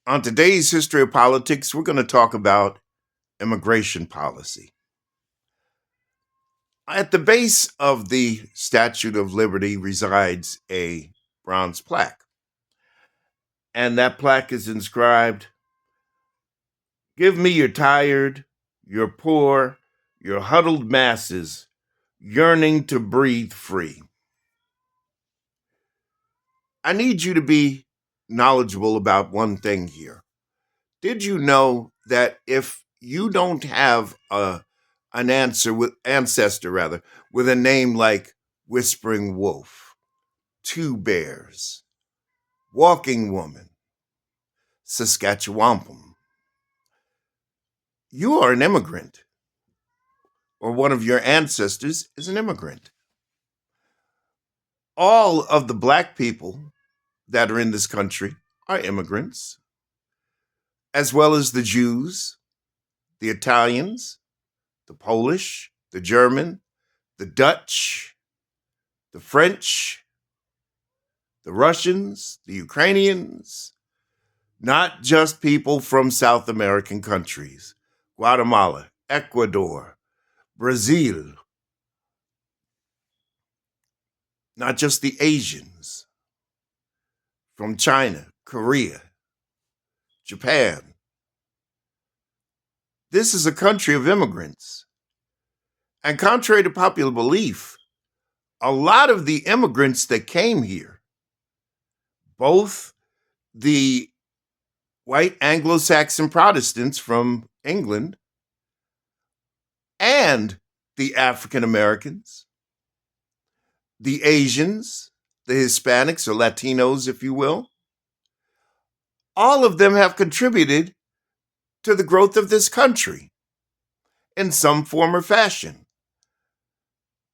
On today's History of Politics, we're going to talk about immigration policy. At the base of the Statue of Liberty resides a bronze plaque, and that plaque is inscribed, "Give me your tired, your poor, your huddled masses yearning to breathe free." I need you to be knowledgeable about one thing here. Did you know that if you don't have an ancestor with a name like Whispering Wolf, Two Bears, Walking Woman, Saskatchewampum, you are an immigrant, or one of your ancestors is an immigrant. All of the black people that are in this country are immigrants, as well as the Jews, the Italians, the Polish, the German, the Dutch, the French, the Russians, the Ukrainians, not just people from South American countries, Guatemala, Ecuador, Brazil, not just the Asians from China, Korea, Japan. This is a country of immigrants. And contrary to popular belief, a lot of the immigrants that came here, both the white Anglo-Saxon Protestants from England and the African Americans, the Asians, the Hispanics or Latinos, if you will, all of them have contributed to the growth of this country in some form or fashion.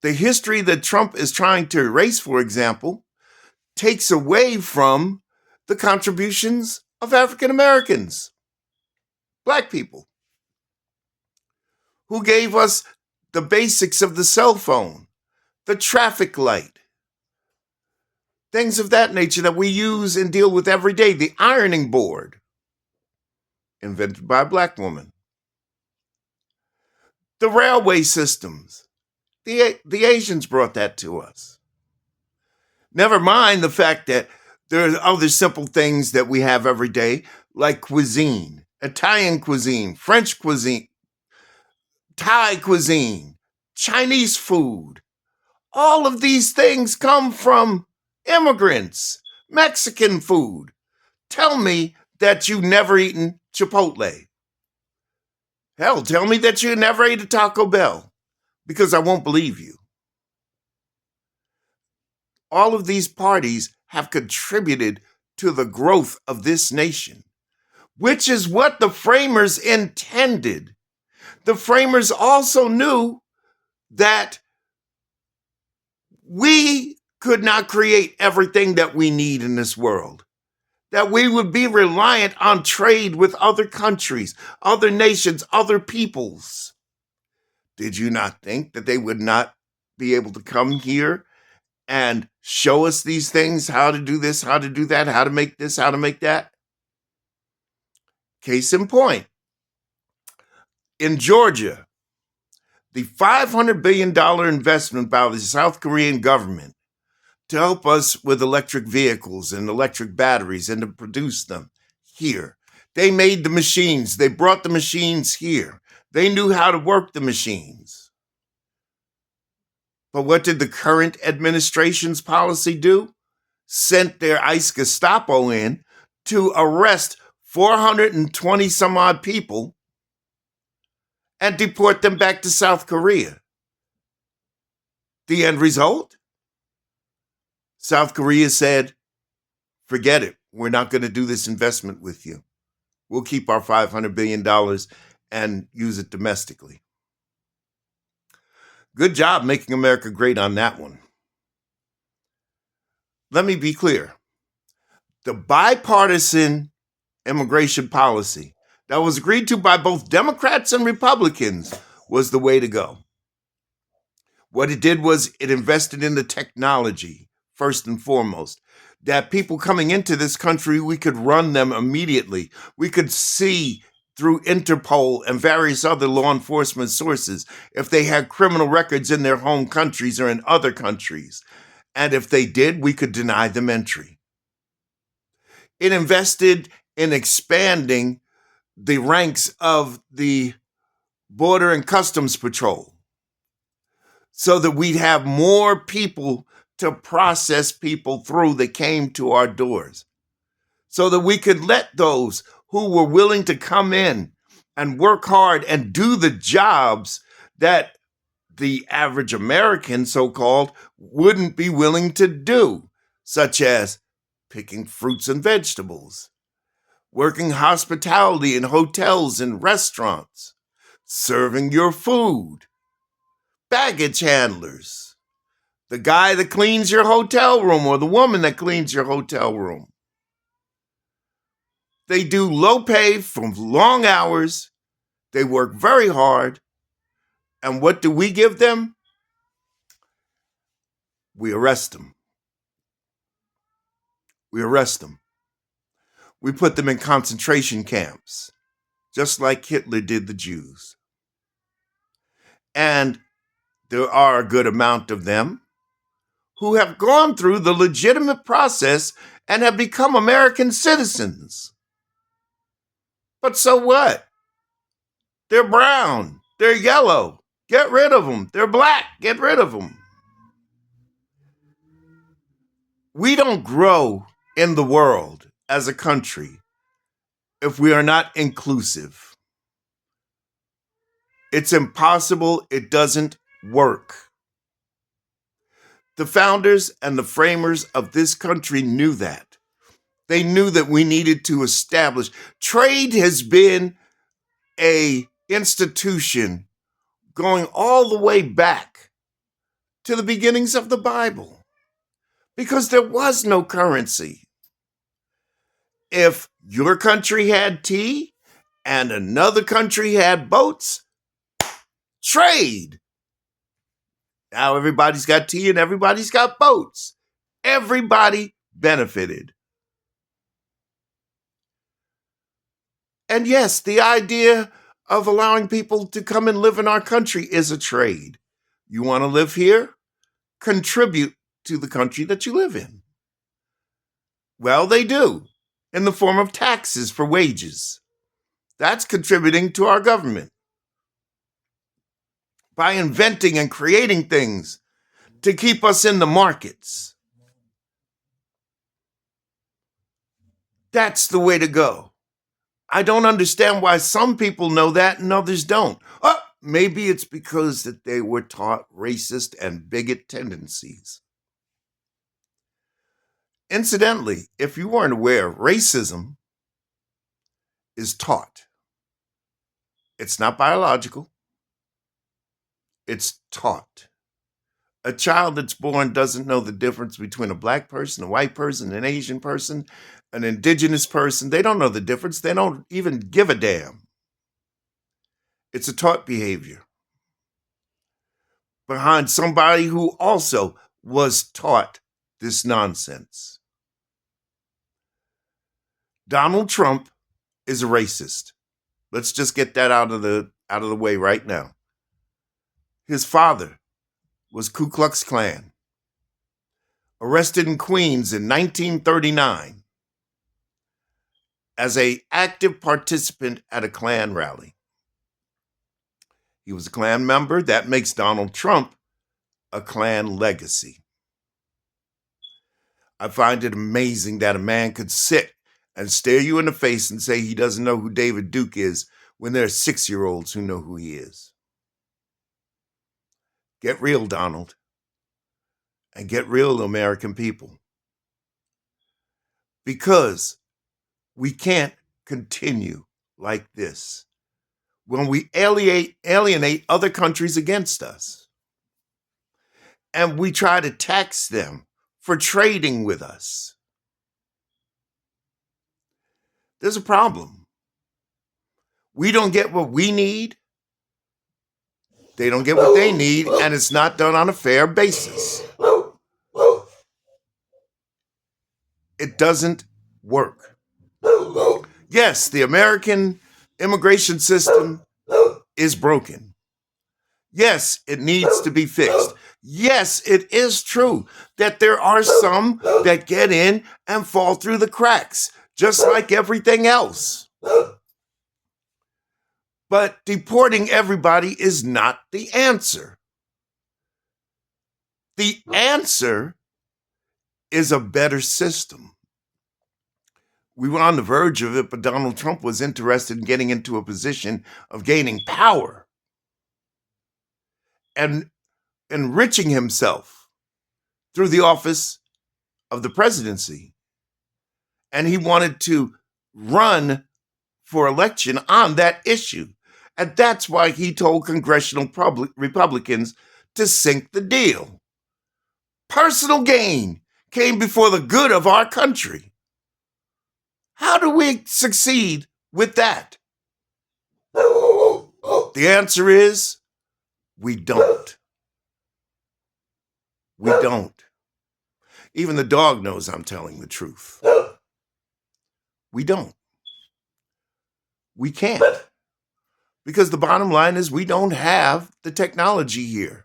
The history that Trump is trying to erase, for example, takes away from the contributions of African Americans, black people, who gave us the basics of the cell phone, the traffic light, things of that nature that we use and deal with every day, the ironing board, invented by a black woman, the railway systems, the Asians brought that to us. Never mind the fact that there are other simple things that we have every day, like cuisine, Italian cuisine, French cuisine, Thai cuisine, Chinese food. All of these things come from immigrants. Mexican food. Tell me that you've never eaten Chipotle. Hell, tell me that you never ate a Taco Bell, because I won't believe you. All of these parties have contributed to the growth of this nation, which is what the framers intended. The framers also knew that we could not create everything that we need in this world, that we would be reliant on trade with other countries, other nations, other peoples. Did you not think that they would not be able to come here and show us these things, how to do this, how to do that, how to make this, how to make that? Case in point, in Georgia, the $500 billion investment by the South Korean government to help us with electric vehicles and electric batteries and to produce them here. They made the machines. They brought the machines here. They knew how to work the machines. But what did the current administration's policy do? Sent their ICE Gestapo in to arrest 420 some odd people and deport them back to South Korea. The end result? South Korea said, forget it. We're not going to do this investment with you. We'll keep our $500 billion and use it domestically. Good job making America great on that one. Let me be clear. The bipartisan immigration policy that was agreed to by both Democrats and Republicans was the way to go. What it did was it invested in the technology, first and foremost. that people coming into this country, we could run them immediately. We could see through Interpol and various other law enforcement sources if they had criminal records in their home countries or in other countries. And if they did, we could deny them entry. It invested in expanding the ranks of the Border and Customs Patrol so that we'd have more people to process people through that came to our doors, so that we could let those who were willing to come in and work hard and do the jobs that the average American, so-called, wouldn't be willing to do, such as picking fruits and vegetables, working hospitality in hotels and restaurants, serving your food, baggage handlers, the guy that cleans your hotel room or the woman that cleans your hotel room. They do low pay from long hours. They work very hard. And what do we give them? We arrest them. We arrest them. We put them in concentration camps, just like Hitler did the Jews. And there are a good amount of them who have gone through the legitimate process and have become American citizens. But so what? They're brown. They're yellow. Get rid of them. They're black. Get rid of them. We don't grow in the world as a country if we are not inclusive. It's impossible. It doesn't work. The founders and the framers of this country knew that. They knew that we needed to establish. Trade has been an institution going all the way back to the beginnings of the Bible, because there was no currency. If your country had tea and another country had boats, trade. Now everybody's got tea and everybody's got boats. Everybody benefited. And yes, the idea of allowing people to come and live in our country is a trade. You want to live here? Contribute to the country that you live in. Well, they do, in the form of taxes for wages. That's contributing to our government. By inventing and creating things to keep us in the markets. That's the way to go. I don't understand why some people know that and others don't. Oh, maybe it's because that they were taught racist and bigot tendencies. Incidentally, if you weren't aware, racism is taught. It's not biological. It's taught. A child that's born doesn't know the difference between a black person, a white person, an Asian person, an indigenous person. They don't know the difference. They don't even give a damn. It's a taught behavior behind somebody who also was taught this nonsense. Donald Trump is a racist. Let's just get that out of the way right now. His father was Ku Klux Klan, arrested in Queens in 1939 as an active participant at a Klan rally. He was a Klan member. That makes Donald Trump a Klan legacy. I find it amazing that a man could sit and stare you in the face and say he doesn't know who David Duke is when there are 6-year-olds who know who he is. Get real, Donald. And get real, American people. Because we can't continue like this when we alienate other countries against us. And we try to tax them for trading with us. There's a problem. We don't get what we need. They don't get what they need, and it's not done on a fair basis. It doesn't work. Yes, the American immigration system is broken. Yes, it needs to be fixed. Yes, it is true that there are some that get in and fall through the cracks, just like everything else. But deporting everybody is not the answer. The answer is a better system. We were on the verge of it, but Donald Trump was interested in getting into a position of gaining power and enriching himself through the office of the presidency. And he wanted to run for election on that issue. And that's why he told congressional Republicans to sink the deal. Personal gain came before the good of our country. How do we succeed with that? The answer is we don't. We don't. Even the dog knows I'm telling the truth. We don't. We can't. Because the bottom line is we don't have the technology here.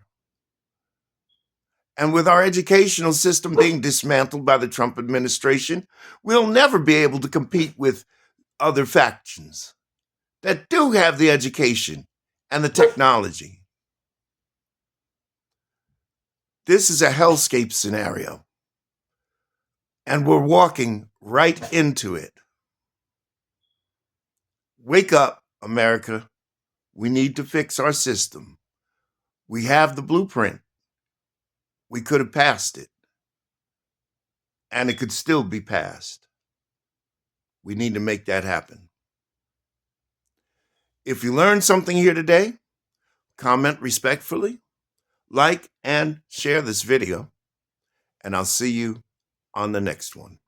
And with our educational system being dismantled by the Trump administration, we'll never be able to compete with other factions that do have the education and the technology. This is a hellscape scenario. And we're walking right into it. Wake up, America. We need to fix our system. We have the blueprint. We could have passed it. And it could still be passed. We need to make that happen. If you learned something here today, comment respectfully, like and share this video, and I'll see you on the next one.